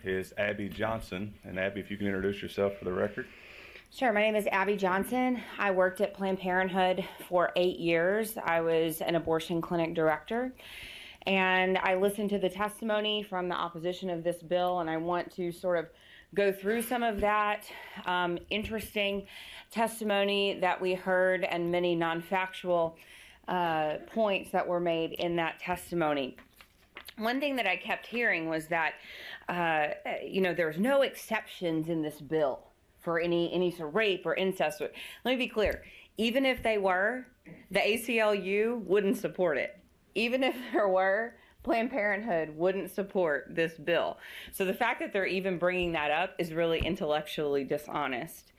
is Abby Johnson. And Abby, if you can introduce yourself for the record. Sure. My name is Abby Johnson. I worked at Planned Parenthood for 8 years. I was an abortion clinic director. And I listened to the testimony from the opposition of this bill, and I want to sort of go through some of that interesting testimony that we heard and many non-factual points that were made in that testimony. One thing that I kept hearing was that, there's no exceptions in this bill for any sort of rape or incest. Let me be clear. Even if they were, the ACLU wouldn't support it. Even if there were, Planned Parenthood wouldn't support this bill. So the fact that they're even bringing that up is really intellectually dishonest.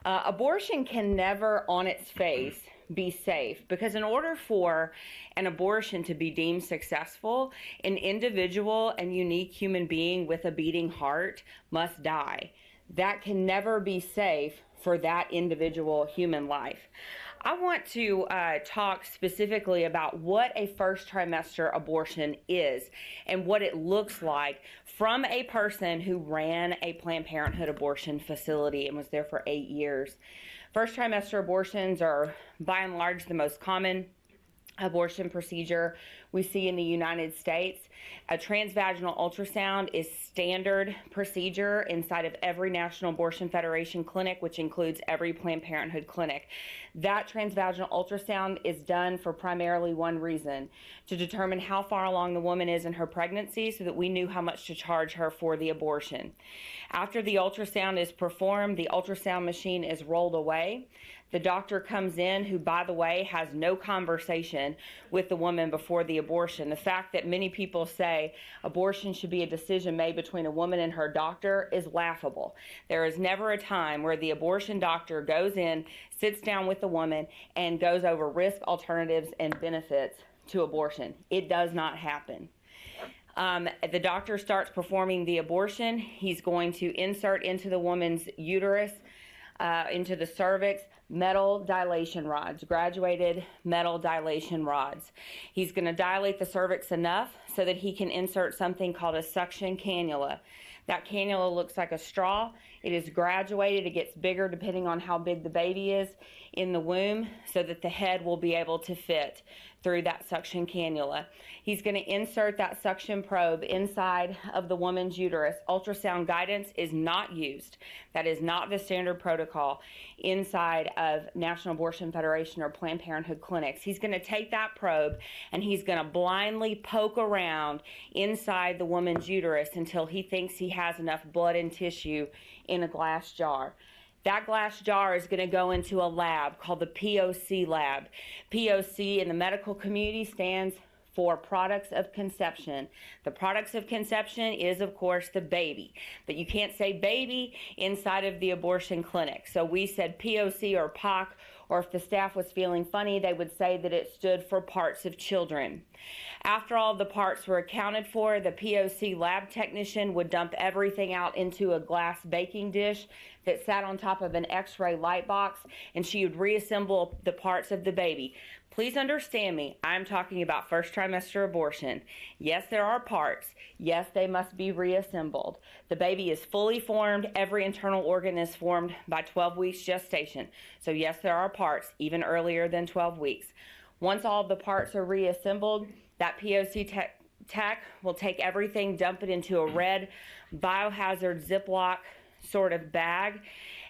Abortion can never, on its face, be safe, because in order for an abortion to be deemed successful, an individual and unique human being with a beating heart must die. That can never be safe for that individual human life. I want to talk specifically about what a first trimester abortion is and what it looks like from a person who ran a Planned Parenthood abortion facility and was there for 8 years. First trimester abortions are by and large the most common abortion procedure we see in the United States. A transvaginal ultrasound is standard procedure inside of every National Abortion Federation clinic, which includes every Planned Parenthood clinic. That transvaginal ultrasound is done for primarily one reason: to determine how far along the woman is in her pregnancy so that we knew how much to charge her for the abortion. After the ultrasound is performed, the ultrasound machine is rolled away. The doctor comes in, who, by the way, has no conversation with the woman before the abortion. The fact that many people say abortion should be a decision made between a woman and her doctor is laughable. There is never a time where the abortion doctor goes in, sits down with the woman, and goes over risk, alternatives, and benefits to abortion. It does not happen. The doctor starts performing the abortion. He's going to insert into the woman's uterus, into the cervix, metal dilation rods, graduated metal dilation rods. He's going to dilate the cervix enough so that he can insert something called a suction cannula. That cannula looks like a straw. It is graduated. It gets bigger depending on how big the baby is in the womb, so that the head will be able to fit through that suction cannula. He's going to insert that suction probe inside of the woman's uterus. Ultrasound guidance is not used. That is not the standard protocol inside of National Abortion Federation or Planned Parenthood clinics. He's going to take that probe and he's going to blindly poke around inside the woman's uterus until he thinks he has enough blood and tissue in a glass jar. That glass jar is going to go into a lab called the POC lab. POC in the medical community stands for products of conception. The products of conception is, of course, the baby. But you can't say baby inside of the abortion clinic. So we said POC or POC, or if the staff was feeling funny, they would say that it stood for parts of children. After all the parts were accounted for, the POC lab technician would dump everything out into a glass baking dish that sat on top of an X-ray light box, and she would reassemble the parts of the baby. Please understand me, I'm talking about first trimester abortion. Yes, there are parts. Yes, they must be reassembled. The baby is fully formed. Every internal organ is formed by 12 weeks gestation. So yes, there are parts, even earlier than 12 weeks. Once all the parts are reassembled, that POC tech will take everything, dump it into a red biohazard Ziploc sort of bag,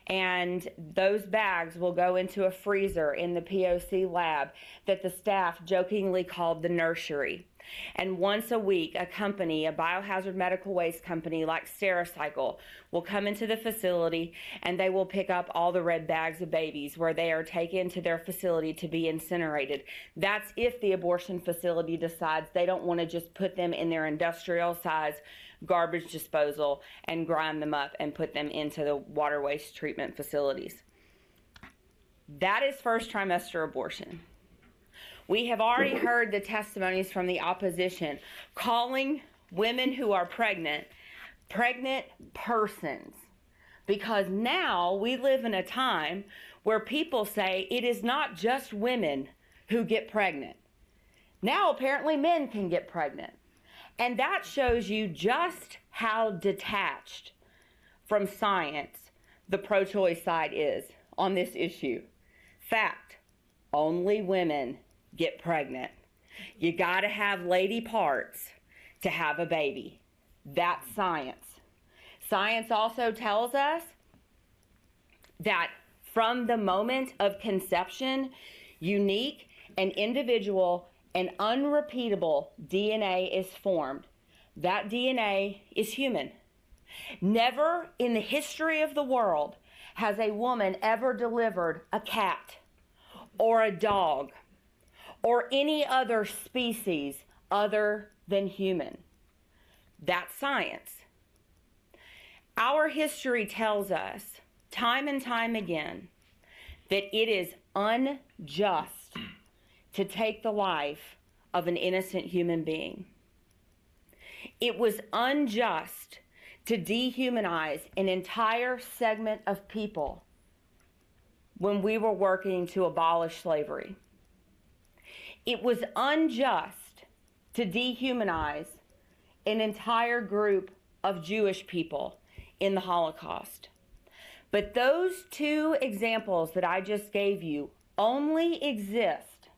and those bags will go into a freezer in the POC lab that the staff jokingly called the nursery. And once a week, a company, a biohazard medical waste company like Stericycle, will come into the facility and they will pick up all the red bags of babies where they are taken to their facility to be incinerated. That's if the abortion facility decides they don't want to just put them in their industrial size garbage disposal and grind them up and put them into the water waste treatment facilities. That is first trimester abortion. We have already heard the testimonies from the opposition calling women who are pregnant persons, because now we live in a time where people say it is not just women who get pregnant. Now apparently men can get pregnant. And that shows you just how detached from science the pro-choice side is on this issue. Fact, only women get pregnant. You gotta have lady parts to have a baby. That's science. Science also tells us that from the moment of conception, unique and individual and unrepeatable DNA is formed. That DNA is human. Never in the history of the world has a woman ever delivered a cat or a dog or any other species other than human. That's science. Our history tells us time and time again that it is unjust to take the life of an innocent human being. It was unjust to dehumanize an entire segment of people when we were working to abolish slavery. It was unjust to dehumanize an entire group of Jewish people in the Holocaust. But those two examples that I just gave you only exist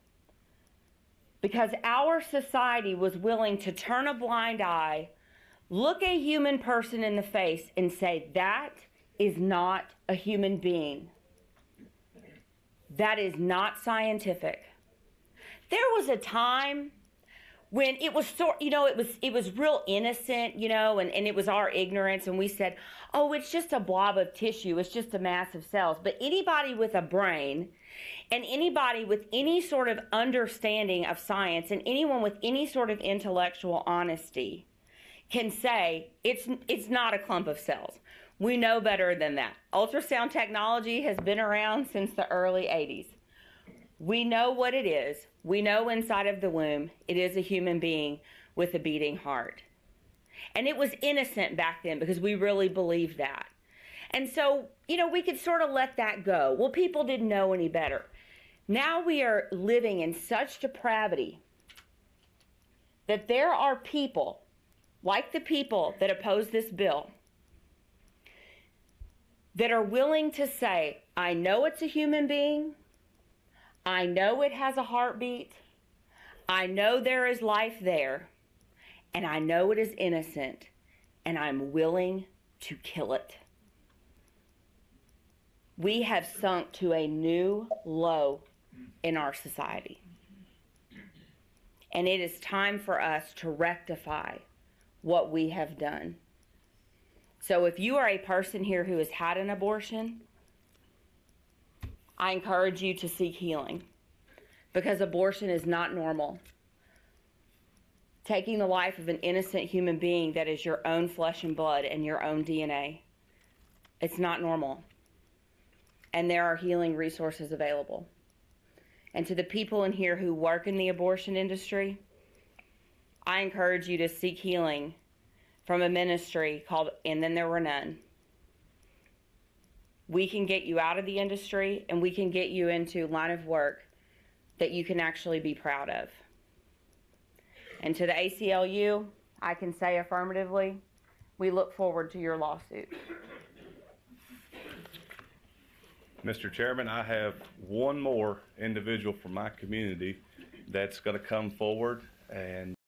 because our society was willing to turn a blind eye, look a human person in the face, and say, that is not a human being. That is not scientific. There was a time when it was it was real innocent, and it was our ignorance, and we said, oh, it's just a blob of tissue, it's just a mass of cells. But anybody with a brain and anybody with any sort of understanding of science and anyone with any sort of intellectual honesty can say it's not a clump of cells. We know better than that. Ultrasound technology has been around since the early 80s. We know what it is. We know inside of the womb it is a human being with a beating heart. And it was innocent back then because we really believed that. And so, we could sort of let that go. Well, people didn't know any better. Now we are living in such depravity that there are people, like the people that oppose this bill, that are willing to say, I know it's a human being, I know it has a heartbeat, I know there is life there, and I know it is innocent, and I'm willing to kill it. We have sunk to a new low in our society. And it is time for us to rectify what we have done. So if you are a person here who has had an abortion, I encourage you to seek healing, because abortion is not normal. Taking the life of an innocent human being that is your own flesh and blood and your own DNA, it's not normal. And there are healing resources available. And to the people in here who work in the abortion industry, I encourage you to seek healing from a ministry called And Then There Were None. We can get you out of the industry, and we can get you into line of work that you can actually be proud of. And to the ACLU, I can say affirmatively, we look forward to your lawsuit. Mr. Chairman, I have one more individual from my community that's going to come forward and